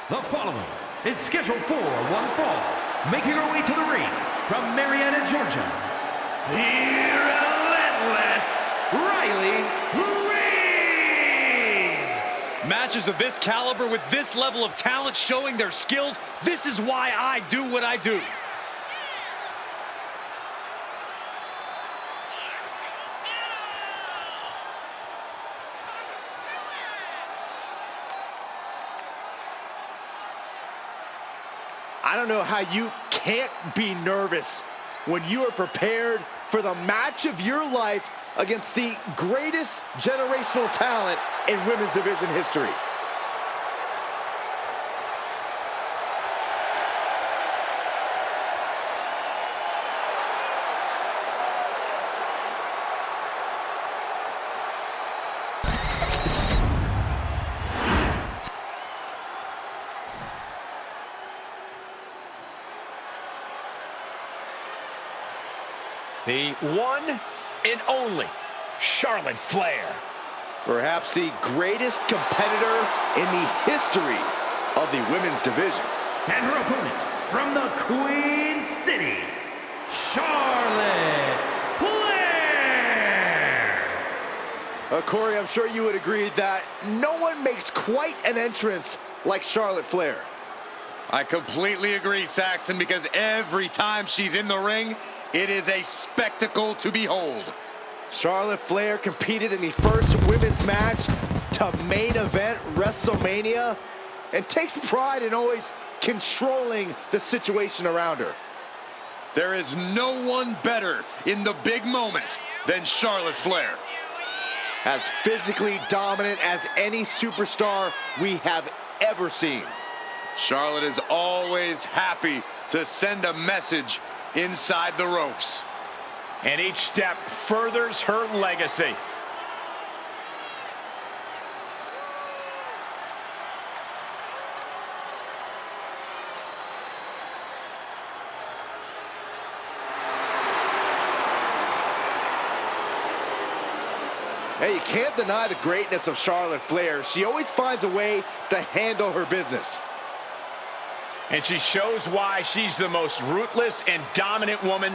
The following is scheduled for one fall, making her way to the ring from Marietta, Georgia, the relentless Riley Reeves! Matches of this caliber with this level of talent showing their skills, this is why I do what I do. I don't know how you can't be nervous when you are prepared for the match of your life against the greatest generational talent in women's division history. The one and only Charlotte Flair. Perhaps the greatest competitor in the history of the women's division. And her opponent from the Queen City, Charlotte Flair! Corey, I'm sure you would agree that no one makes quite an entrance like Charlotte Flair. I completely agree, Saxton, because every time she's in the ring, it is a spectacle to behold. Charlotte Flair competed in the first women's match to main event WrestleMania and takes pride in always controlling the situation around her. There is no one better in the big moment than Charlotte Flair. As physically dominant as any superstar we have ever seen. Charlotte is always happy to send a message inside the ropes. And each step furthers her legacy. Hey, you can't deny the greatness of Charlotte Flair. She always finds a way to handle her business. And she shows why she's the most ruthless and dominant woman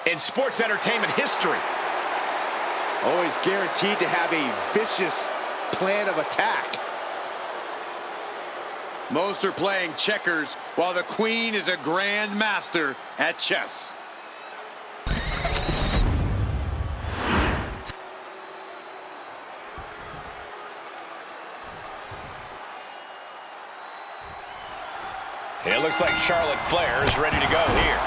in sports entertainment history. Always guaranteed to have a vicious plan of attack. Most are playing checkers while the Queen is a grand master at chess. It looks like Charlotte Flair is ready to go here.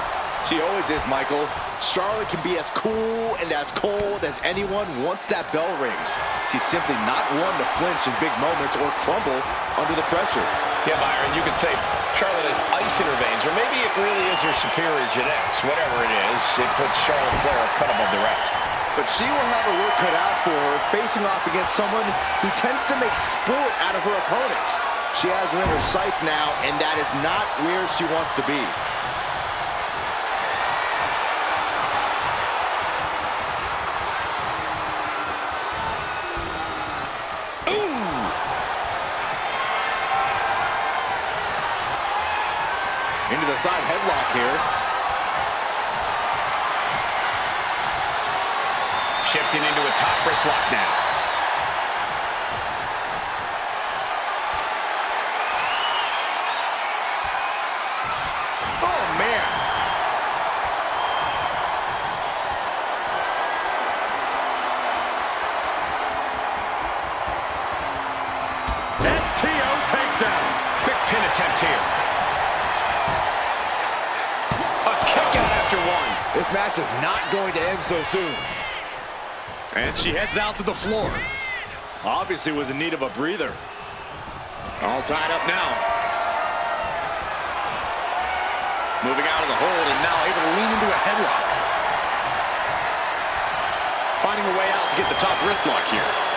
She always is, Michael. Charlotte can be as cool and as cold as anyone once that bell rings. She's simply not one to flinch in big moments or crumble under the pressure. Yeah, Byron, you could say Charlotte has ice in her veins, or maybe it really is her superior genetics. Whatever it is, it puts Charlotte Flair a cut above the rest. But she will have her work cut out for her, facing off against someone who tends to make sport out of her opponents. She has her in her sights now, and that is not where she wants to be. Into the side headlock here. Shifting into a top wrist lock now. Oh, man. STO takedown. Quick pin attempt here. This match is not going to end so soon. And she heads out to the floor. Obviously was in need of a breather. All tied up now. Moving out of the hold and now able to lean into a headlock. Finding a way out to get the top wrist lock here.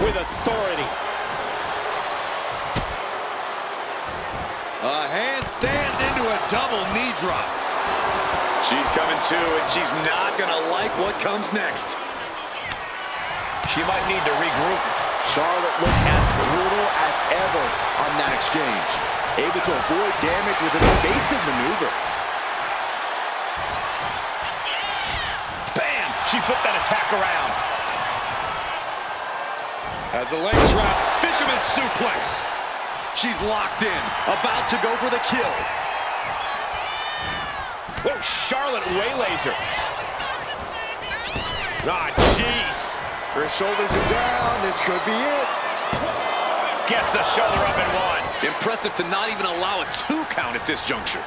with authority. A handstand into a double knee drop. She's coming to, and she's not going to like what comes next. She might need to regroup. Charlotte looked as brutal as ever on that exchange. Able to avoid damage with an evasive maneuver. Bam! She flipped that attack around. As the leg trap, fisherman suplex. She's locked in, about to go for the kill. Oh, Charlotte waylays her. Ah, jeez. Her shoulders are down. This could be it. Gets the shoulder up and one. Impressive to not even allow a 2 count at this juncture.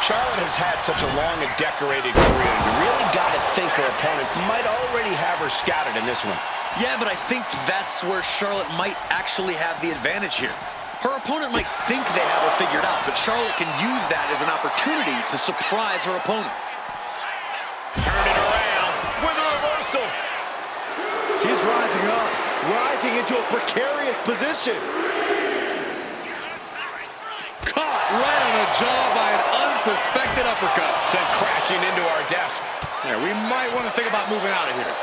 Charlotte has had such a long and decorated career. You really got to think her opponents might already have her scouted in this one. Yeah, but I think that's where Charlotte might actually have the advantage here. Her opponent might think they have her figured out, but Charlotte can use that as an opportunity to surprise her opponent. Turn it around with a reversal. She's rising up, rising into a precarious position. Caught right on the jaw by an unsuspected uppercut. Sent crashing into our desk. Yeah, we might want to think about moving out of here.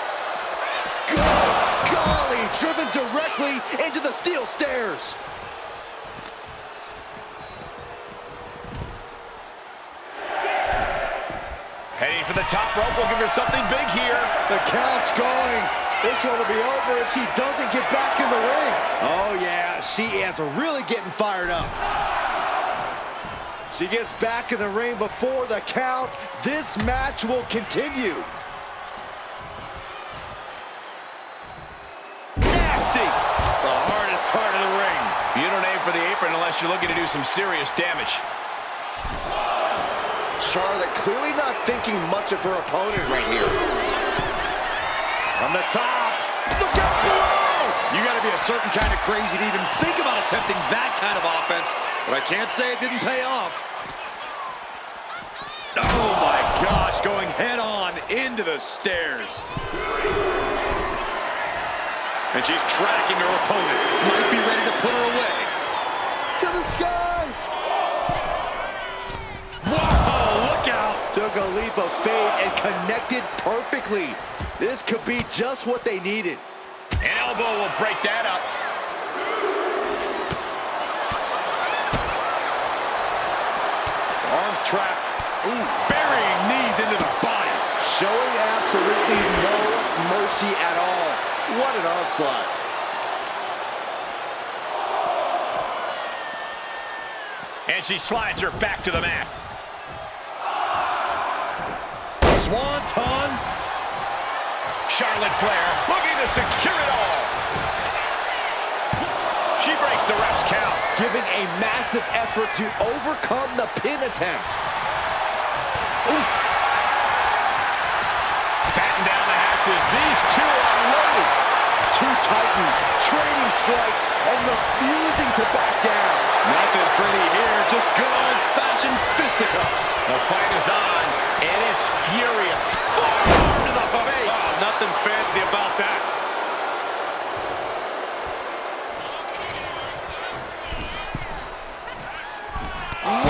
Golly, driven directly into the steel stairs. Heading for the top rope, looking for something big here. The count's going. This one will be over if she doesn't get back in the ring. Oh, yeah, she is really getting fired up. She gets back in the ring before the count. This match will continue. Nasty! The hardest part of the ring. You don't aim for the apron unless you're looking to do some serious damage. Charlotte clearly not thinking much of her opponent right here. From the top. Look out below! You got to be a certain kind of crazy to even think about attempting that kind of offense, but I can't say it didn't pay off. Oh my gosh, going head on into the stairs. And she's tracking her opponent. Might be ready to put her away. To the sky! Whoa, look out! Took a leap of faith and connected perfectly. This could be just what they needed. An elbow will break that up. Arms trapped. Ooh, burying knees into the body. Showing absolutely no mercy at all. What an onslaught. And she slides her back to the mat. Swanton. Charlotte Flair looking to secure it all. She breaks the ref's count. Giving a massive effort to overcome the pin attempt. Oof. Batten down the hatches. These two are loaded. Two titans trading strikes and refusing to back down. Nothing pretty here, just good old-fashioned fisticuffs. The fight is on, and it's furious. Forearm to the face. Oh, nothing fancy about that. Whoa!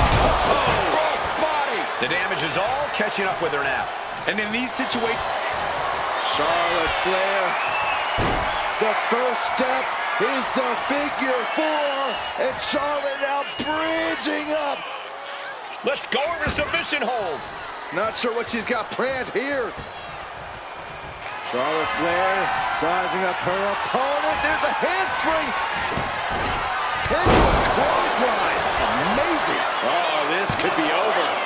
Cross body. The damage is all catching up with her now. And in these situations, Charlotte Flair. The first step is the figure 4, and Charlotte now bridging up. Let's go over submission hold. Not sure what she's got planned here. Charlotte Flair sizing up her opponent. There's a handspring. Into a clothesline. Amazing. oh, this could be over.